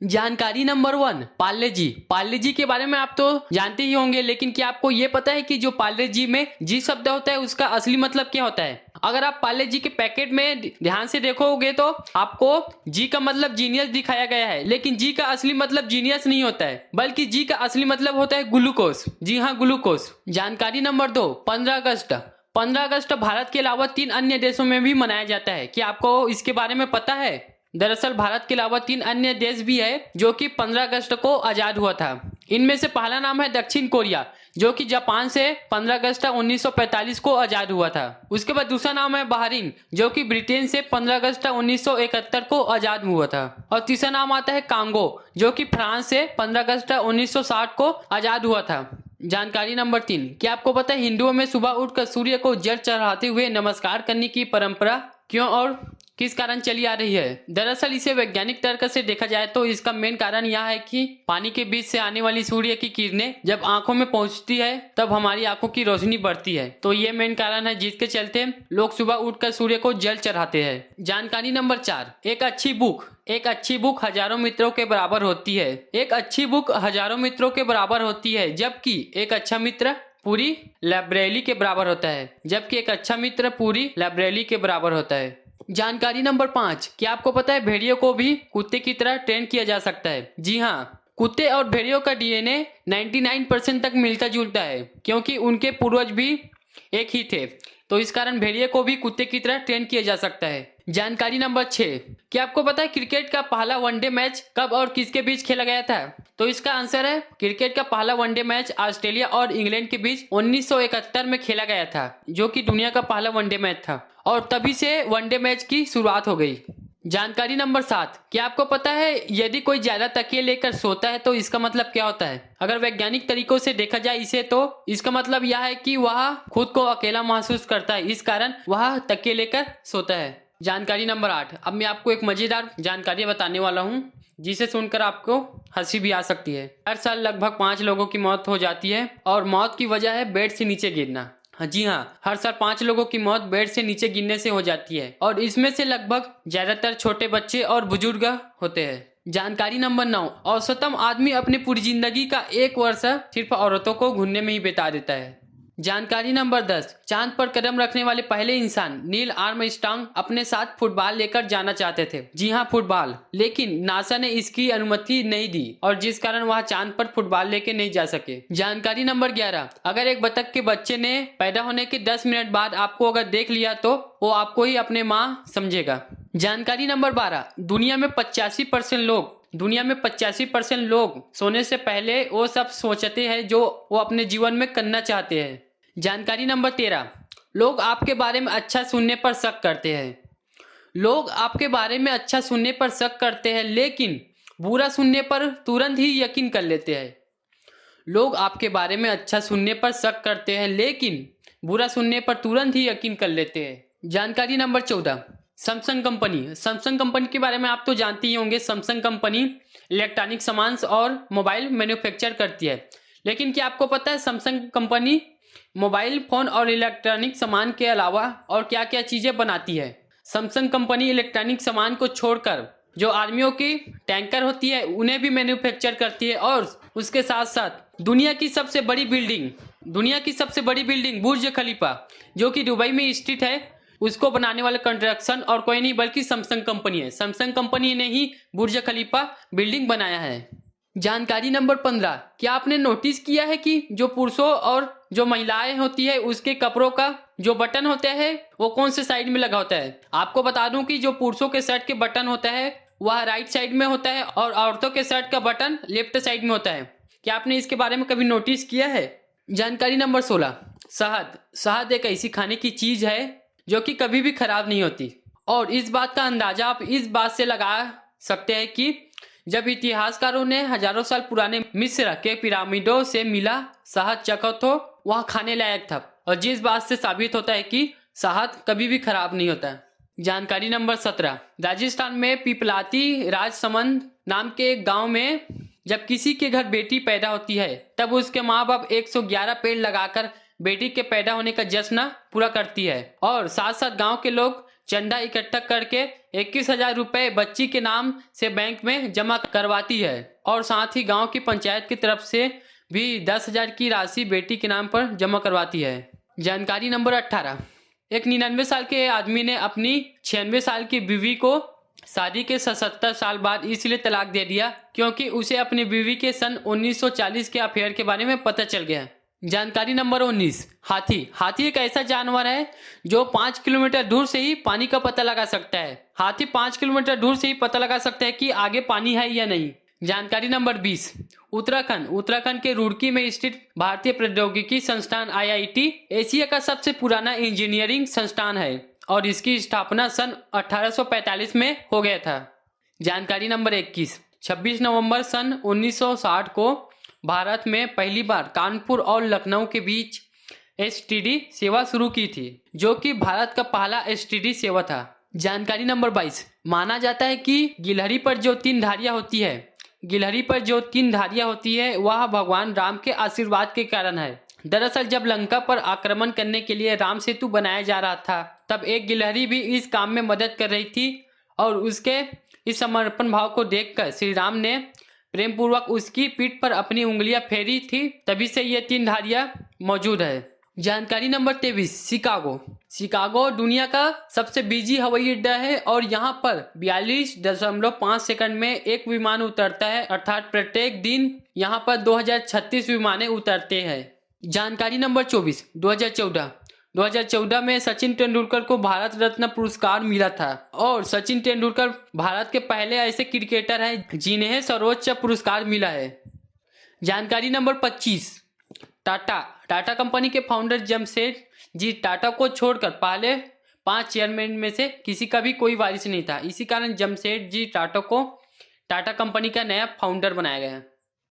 जानकारी नंबर 1, पार्ले जी। पार्ले जी के बारे में आप तो जानते ही होंगे, लेकिन क्या आपको ये पता है कि जो पार्ले जी में जी शब्द होता है उसका असली मतलब क्या होता है? अगर आप पार्ले जी के पैकेट में ध्यान से देखोगे तो आपको जी का मतलब जीनियस दिखाया गया है, लेकिन जी का असली मतलब जीनियस नहीं होता है, बल्कि जी का असली मतलब होता है ग्लूकोज। जी हाँ, ग्लूकोज। जानकारी नंबर 2, 15 अगस्त। 15 अगस्त भारत के अलावा 3 अन्य देशों में भी मनाया जाता है। क्या आपको इसके बारे में पता है? दरअसल भारत के अलावा 3 अन्य देश भी है जो कि 15 अगस्त को आजाद हुआ था। इनमें से पहला नाम है दक्षिण कोरिया, जो कि जापान से 15 अगस्त 1945 को आजाद हुआ था। उसके बाद दूसरा नाम है बहरीन, जो कि ब्रिटेन से 15 अगस्त 1971 को आजाद हुआ था। और तीसरा नाम आता है कांगो, जो कि फ्रांस से 15 अगस्त 1960 को आजाद हुआ था। जानकारी नंबर 3, क्या आपको पता है हिंदुओं में सुबह उठकर सूर्य को जल चढ़ाते हुए नमस्कार करने की परंपरा क्यों और किस कारण चली आ रही है? दरअसल इसे वैज्ञानिक तर्क से देखा जाए तो इसका मेन कारण यह है कि पानी के बीच से आने वाली सूर्य की किरणें जब आंखों में पहुंचती है तब हमारी आंखों की रोशनी बढ़ती है। तो ये मेन कारण है जिसके चलते लोग सुबह उठकर सूर्य को जल चढ़ाते हैं। जानकारी नंबर 4, एक अच्छी बुक हजारों मित्रों के बराबर होती है। एक अच्छी बुक हजारों मित्रों के बराबर होती है, जबकि एक अच्छा मित्र पूरी लाइब्रेरी के बराबर होता है। जानकारी नंबर 5, क्या आपको पता है भेड़ियों को भी कुत्ते की तरह ट्रेन किया जा सकता है? जी हाँ, कुत्ते और भेड़ियों का डीएनए 99% तक मिलता जुलता है, क्योंकि उनके पूर्वज भी एक ही थे। तो इस कारण भेड़िए को भी कुत्ते की तरह ट्रेन किया जा सकता है। जानकारी नंबर 6, क्या आपको पता है क्रिकेट का पहला वनडे मैच कब और किसके बीच खेला गया था? तो इसका आंसर है क्रिकेट का पहला वनडे मैच ऑस्ट्रेलिया और इंग्लैंड के बीच 1971 में खेला गया था, जो कि दुनिया का पहला वनडे मैच था और तभी से वनडे मैच की शुरुआत हो गई। जानकारी नंबर 7, क्या आपको पता है यदि कोई ज्यादा तकिए लेकर सोता है तो इसका मतलब क्या होता है? अगर वैज्ञानिक तरीकों से देखा जाए इसे तो इसका मतलब यह है कि वह खुद को अकेला महसूस करता है, इस कारण वह तकिए लेकर सोता है। जानकारी नंबर 8, अब मैं आपको एक मजेदार जानकारी बताने वाला हूँ जिसे सुनकर आपको हंसी भी आ सकती है। हर साल लगभग 5 लोगों की मौत हो जाती है और मौत की वजह है बेड से नीचे गिरना। हाँ जी हाँ, हर साल 5 लोगों की मौत बेड से नीचे गिरने से हो जाती है और इसमें से लगभग ज्यादातर छोटे बच्चे और बुजुर्ग होते हैं। जानकारी नंबर 9, औसतम आदमी अपनी पूरी जिंदगी का 1 वर्ष सिर्फ औरतों को घूरने में ही बिता देता है। जानकारी नंबर 10, चांद पर कदम रखने वाले पहले इंसान नील आर्मस्ट्रांग अपने साथ फुटबॉल लेकर जाना चाहते थे। जी हाँ, फुटबॉल, लेकिन नासा ने इसकी अनुमति नहीं दी और जिस कारण वह चांद पर फुटबॉल लेके नहीं जा सके। जानकारी नंबर 11, अगर एक बतख के बच्चे ने पैदा होने के 10 मिनट बाद आपको अगर देख लिया तो वो आपको ही अपने माँ समझेगा। जानकारी नंबर 12, दुनिया में 85% लोग सोने से पहले वो सब सोचते हैं जो वो अपने जीवन में करना चाहते हैं। जानकारी नंबर 13, लोग आपके बारे में अच्छा सुनने पर शक करते हैं। लोग आपके बारे में अच्छा सुनने पर शक करते हैं, लेकिन बुरा सुनने पर तुरंत ही यकीन कर लेते हैं। लोग आपके बारे में अच्छा सुनने पर शक करते हैं, लेकिन बुरा सुनने पर तुरंत ही यकीन कर लेते हैं। जानकारी नंबर 14, सैमसंग कंपनी के बारे में आप तो जानते ही होंगे। सैमसंग कंपनी इलेक्ट्रॉनिक सामान और मोबाइल मैन्युफैक्चर करती है, लेकिन क्या आपको पता है सैमसंग कंपनी मोबाइल फोन और इलेक्ट्रॉनिक सामान के अलावा और क्या क्या चीजें बनाती है? सैमसंग कंपनी इलेक्ट्रॉनिक सामान को छोड़कर जो आर्मियों की टैंकर होती है उन्हें भी मैन्युफैक्चर करती है और उसके साथ साथ दुनिया की सबसे बड़ी बिल्डिंग बुर्ज खलीफा, जो कि दुबई में स्थित है, उसको बनाने वाले कंस्ट्रक्शन और कोई नहीं बल्कि सैमसंग कंपनी है। सैमसंग कंपनी ने ही बुर्ज खलीफा बिल्डिंग बनाया है। जानकारी नंबर 15, क्या आपने नोटिस किया है कि जो पुरुषों और जो महिलाएं होती है उसके कपड़ों का जो बटन होता है वो कौन से साइड में लगा होता है? आपको बता दूं कि जो पुरुषों के शर्ट के बटन होता है वह राइट साइड में होता है और औरतों के शर्ट का बटन लेफ्ट साइड में होता है। क्या आपने इसके बारे में कभी नोटिस किया है? जानकारी नंबर 16, शहद एक ऐसी खाने की चीज है जो कि कभी भी खराब नहीं होती और इस बात का अंदाजा आप इस बात से लगा सकते हैं कि जब इतिहासकारों ने हजारों साल पुराने मिस्र के पिरामिडों से मिला शहद चखा तो वह खाने लायक था और जिस बात से साबित होता है कि शहद कभी भी खराब नहीं होता। जानकारी नंबर 17, राजस्थान में पिपलाती राजसमंद नाम के एक गांव में जब किसी के घर बेटी पैदा होती है तब उसके माँ बाप 111 पेड़ लगाकर बेटी के पैदा होने का जश्न पूरा करती है और साथ साथ गांव के लोग चंदा इकट्ठा करके 21,000 रुपये बच्ची के नाम से बैंक में जमा करवाती है और साथ ही गांव की पंचायत की तरफ से भी 10,000 की राशि बेटी के नाम पर जमा करवाती है। जानकारी नंबर 18, एक 99 साल के आदमी ने अपनी 96 साल की बीवी को शादी के 77 साल बाद इसलिए तलाक दे दिया क्योंकि उसे अपनी बीवी के सन 1940 के अफेयर के बारे में पता चल गया। जानकारी नंबर 19, हाथी एक ऐसा जानवर है जो 5 किलोमीटर दूर से ही पानी का पता लगा सकता है। हाथी 5 किलोमीटर दूर से ही पता लगा सकता है कि आगे पानी है या नहीं। जानकारी नंबर 20, उत्तराखंड के रुड़की में स्थित भारतीय प्रौद्योगिकी संस्थान IIT एशिया का सबसे पुराना इंजीनियरिंग संस्थान है और इसकी स्थापना सन 1845 में हो गया था। जानकारी नंबर 21, 26 नवंबर सन 1960 को भारत में पहली बार कानपुर और लखनऊ के बीच STD सेवा शुरू की थी, जो कि भारत का पहला STD सेवा था। जानकारी नंबर 22, माना जाता है कि गिलहरी पर जो 3 धारियां होती है वह भगवान राम के आशीर्वाद के कारण है। दरअसल जब लंका पर आक्रमण करने के लिए राम सेतु बनाया जा रहा था तब एक गिलहरी भी इस काम में मदद कर रही थी और उसके इस समर्पण भाव को देखकर श्री राम ने प्रेम पूर्वक उसकी पीठ पर अपनी उंगलियां फेरी थी, तभी से ये 3 धारियां मौजूद है। जानकारी नंबर 23, शिकागो दुनिया का सबसे बिजी हवाई अड्डा है और यहाँ पर 42.5 सेकंड में एक विमान उतरता है, अर्थात प्रत्येक दिन यहाँ पर 2036 विमानें उतरते हैं। जानकारी नंबर 24, 2014 में सचिन तेंदुलकर को भारत रत्न पुरस्कार मिला था और सचिन तेंदुलकर भारत के पहले ऐसे क्रिकेटर हैं जिन्हें सर्वोच्च पुरस्कार मिला है। जानकारी नंबर 25, टाटा कंपनी के फाउंडर जमशेदजी टाटा को छोड़कर पहले 5 चेयरमैन में से किसी का भी कोई वारिस नहीं था। इसी कारण जमशेदजी टाटा को टाटा कंपनी का नया फाउंडर बनाया गया।